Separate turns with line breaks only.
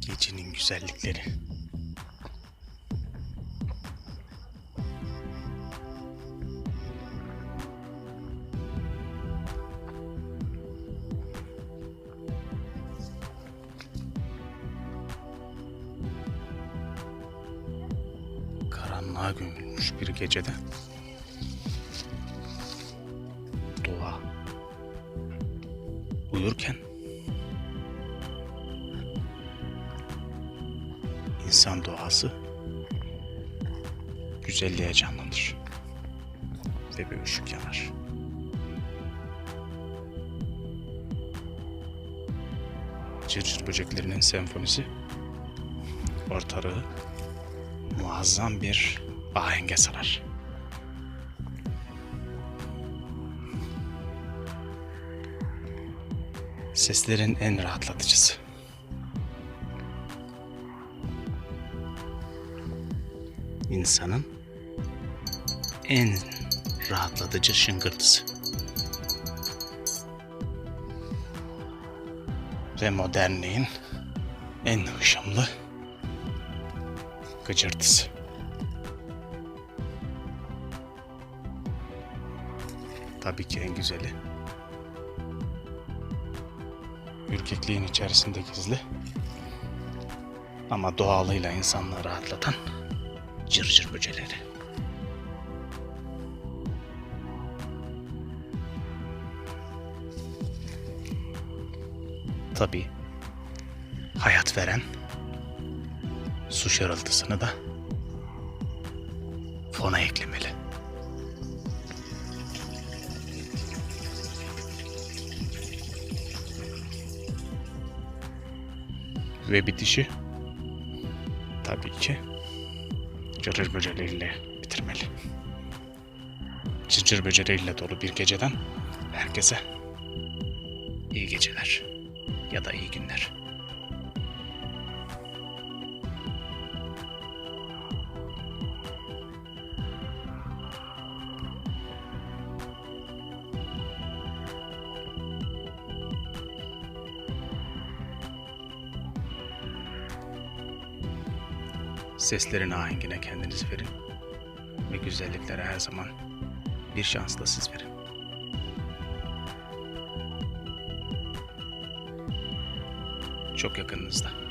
Gecenin güzellikleri. Karanlığa gömülmüş bir gecede doğa uyurken insan doğası güzelliğe canlanır ve bir ışık yanar. Cırcır böceklerinin senfonisi ortalığı muazzam bir ahenge sarar. Seslerin en rahatlatıcısı. İnsanın en rahatlatıcı şıngırtısı. Ve modernliğin en hışımlı gıcırtısı. Tabii ki en güzeli. Ürkekliğin içerisinde gizli ama doğalıyla insanları rahatlatan cırcır böcekleri. Tabii hayat veren su şırıltısını da fona eklemeli. Ve bitişi tabii ki cırcır böcekleriyle bitirmeli. Cırcır böcekleriyle dolu bir geceden herkese iyi geceler ya da iyi günler. Seslerin ahengine kendinizi verin ve güzelliklere her zaman bir şansla siz verin. Çok yakınınızda.